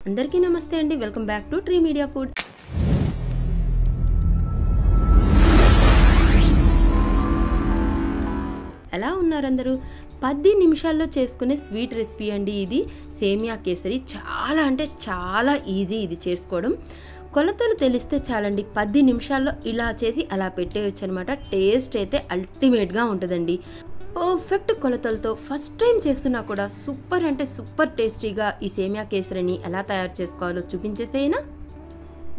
అందరికీ నమస్తే అండి. Welcome back to tree media food. ఎలా ఉన్నారు అందరూ? 10 నిమిషాల్లో చేసుకునే స్వీట్ రెసిపీ అండి ఇది. సేమియా కేసరి చాలా అంటే చాలా ఈజీ ఇది చేసుకోవడం. కొలతలు తెలిస్తే చాలండి, 10 నిమిషాల్లో ఇలా చేసి అలా పెట్టేయచ్చు అనమాట. టేస్ట్ అయితే అల్టిమేట్గా ఉంటుందండి. పర్ఫెక్ట్ కొలతలతో ఫస్ట్ టైం చేస్తున్నా కూడా సూపర్ అంటే సూపర్ టేస్టీగా ఈ సేమియా కేసరిని ఎలా తయారు చేసుకోవాలో చూపించేసేనా.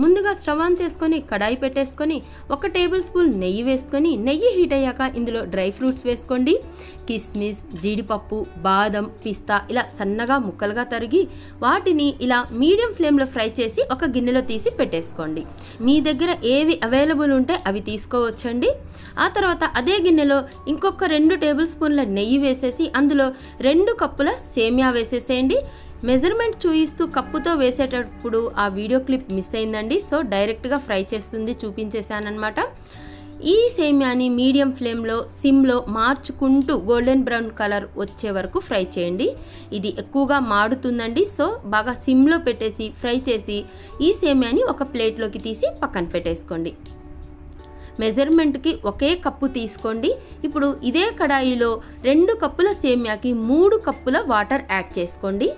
ముందుగా స్టవ్ ఆన్ చేసుకొని కడాయి పెట్టేసుకొని 1 టేబుల్ స్పూన్ నెయ్యి వేసుకొని, నెయ్యి హీట్ అయ్యాక ఇందులో డ్రై ఫ్రూట్స్ వేసుకోండి. కిస్మిస్, జీడిపప్పు, బాదం, పిస్తా ఇలా సన్నగా ముక్కలుగా తరిగి వాటిని ఇలా మీడియం ఫ్లేమ్లో ఫ్రై చేసి ఒక గిన్నెలో తీసి పెట్టేసుకోండి. మీ దగ్గర ఏవి అవైలబుల్ ఉంటే అవి తీసుకోవచ్చండి. ఆ తర్వాత అదే గిన్నెలో ఇంకొక 2 టేబుల్ స్పూన్ల నెయ్యి వేసేసి అందులో 2 కప్పుల సేమియా వేసేసేయండి. మెజర్మెంట్ చూయిస్తూ కప్పుతో వేసేటప్పుడు ఆ వీడియో క్లిప్ మిస్ అయిందండి. సో డైరెక్ట్గా ఫ్రై చేస్తుంది చూపించేశానమాట. ఈ సేమియాని మీడియం ఫ్లేమ్లో సిమ్లో మార్చుకుంటూ గోల్డెన్ బ్రౌన్ కలర్ వచ్చే వరకు ఫ్రై చేయండి. ఇది ఎక్కువగా మాడుతుందండి. సో బాగా సిమ్లో పెట్టేసి ఫ్రై చేసి ఈ సేమియాని ఒక ప్లేట్లోకి తీసి పక్కన పెట్టేసుకోండి. మెజర్మెంట్కి ఒకే కప్పు తీసుకోండి. ఇప్పుడు ఇదే కడాయిలో 2 కప్పుల సేమియాకి 3 కప్పుల వాటర్ యాడ్ చేసుకోండి.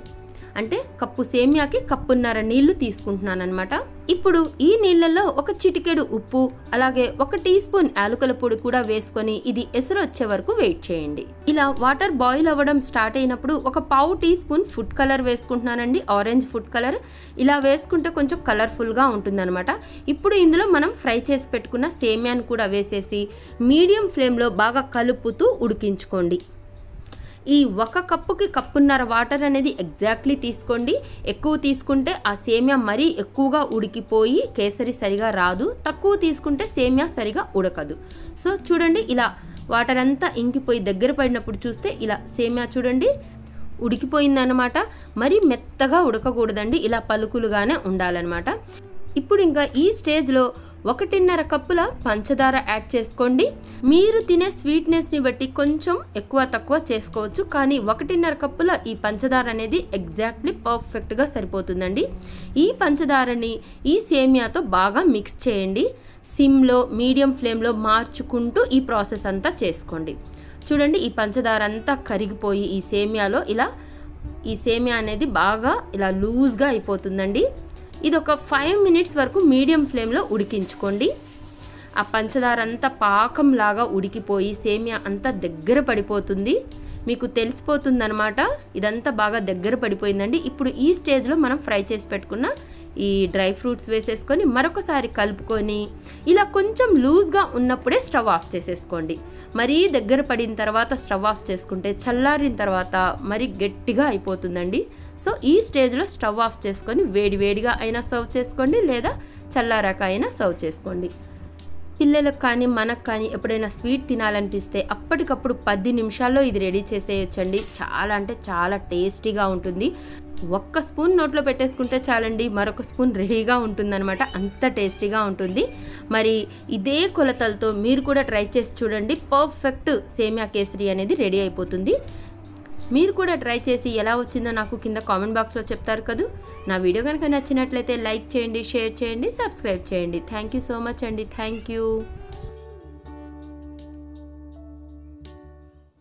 అంటే కప్పు సేమియాకి కప్పున్నర నీళ్లు తీసుకుంటున్నాను అనమాట. ఇప్పుడు ఈ నీళ్ళల్లో ఒక చిటికెడు ఉప్పు, అలాగే 1 టీ స్పూన్ యాలకుల పొడి కూడా వేసుకొని ఇది ఎసరు వచ్చే వరకు వెయిట్ చేయండి. ఇలా వాటర్ బాయిల్ అవ్వడం స్టార్ట్ అయినప్పుడు ఒక పావు టీ స్పూన్ ఫుడ్ కలర్ వేసుకుంటున్నానండి, ఆరెంజ్ ఫుడ్ కలర్. ఇలా వేసుకుంటే కొంచెం కలర్ఫుల్గా ఉంటుందన్నమాట. ఇప్పుడు ఇందులో మనం ఫ్రై చేసి పెట్టుకున్న సేమియాను కూడా వేసేసి మీడియం ఫ్లేమ్లో బాగా కలుపుతూ ఉడికించుకోండి. ఈ 1 కప్పుకి కప్పున్నర వాటర్ అనేది ఎగ్జాక్ట్లీ తీసుకోండి. ఎక్కువ తీసుకుంటే ఆ సేమియా మరీ ఎక్కువగా ఉడికిపోయి కేసరి సరిగా రాదు, తక్కువ తీసుకుంటే సేమియా సరిగా ఉడకదు. సో చూడండి, ఇలా వాటర్ అంతా ఇంకిపోయి దగ్గర పడినప్పుడు చూస్తే ఇలా సేమియా చూడండి ఉడికిపోయిందన్నమాట. మరీ మెత్తగా ఉడకకూడదండి, ఇలా పలుకులుగానే ఉండాలన్నమాట. ఇప్పుడు ఇంకా ఈ స్టేజ్లో 1.5 కప్పుల పంచదార యాడ్ చేసుకోండి. మీరు తినే స్వీట్నెస్ని బట్టి కొంచెం ఎక్కువ తక్కువ చేసుకోవచ్చు, కానీ 1.5 కప్పుల ఈ పంచదార అనేది ఎగ్జాక్ట్లీ పర్ఫెక్ట్గా సరిపోతుందండి. ఈ పంచదారని ఈ సేమియాతో బాగా మిక్స్ చేయండి. సిమ్లో మీడియం ఫ్లేమ్లో మార్చుకుంటూ ఈ ప్రాసెస్ అంతా చేసుకోండి. చూడండి, ఈ పంచదార అంతా కరిగిపోయి ఈ సేమియాలో ఇలా ఈ సేమియా అనేది బాగా ఇలా లూజ్గా అయిపోతుందండి. ఇది ఒక 5 మినిట్స్ వరకు మీడియం ఫ్లేమ్లో ఉడికించుకోండి. ఆ పంచదార అంతా పాకంలాగా ఉడికిపోయి సేమియా అంతా దగ్గర పడిపోతుంది, మీకు తెలిసిపోతుంది అనమాట. ఇదంతా బాగా దగ్గర పడిపోయిందండి. ఇప్పుడు ఈ స్టేజ్లో మనం ఫ్రై చేసి పెట్టుకున్న ఈ డ్రై ఫ్రూట్స్ వేసేసుకొని మరొకసారి కలుపుకొని ఇలా కొంచెం లూజ్గా ఉన్నప్పుడే స్టవ్ ఆఫ్ చేసేసుకోండి. మరీ దగ్గర పడిన తర్వాత స్టవ్ ఆఫ్ చేసుకుంటే చల్లారిన తర్వాత మరీ గట్టిగా అయిపోతుందండి. సో ఈ స్టేజ్లో స్టవ్ ఆఫ్ చేసుకొని వేడివేడిగా అయినా సర్వ్ చేసుకోండి, లేదా చల్లారాక అయినా సర్వ్ చేసుకోండి. పిల్లలకు కానీ మనకు కానీ ఎప్పుడైనా స్వీట్ తినాలనిపిస్తే అప్పటికప్పుడు 10 నిమిషాల్లో ఇది రెడీ చేసేయచ్చండి. చాలా అంటే చాలా టేస్టీగా ఉంటుంది. 1 స్పూన్ నోట్లో పెట్టేసుకుంటే చాలండి, మరొక స్పూన్ రెడీగా ఉంటుందన్నమాట. అంత టేస్టీగా ఉంటుంది. మరి ఇదే కొలతలతో మీరు కూడా ట్రై చేసి చూడండి. పర్ఫెక్ట్ సేమియా కేసరి అనేది రెడీ అయిపోతుంది. మీరు కూడా ట్రై చేసి ఎలా వచ్చిందో నాకు కింద కామెంట్ బాక్స్లో చెప్తారు కదా. నా వీడియో కనుక నచ్చినట్లయితే లైక్ చేయండి, షేర్ చేయండి, సబ్స్క్రైబ్ చేయండి. థ్యాంక్ యూ సో మచ్ అండి. Thank you.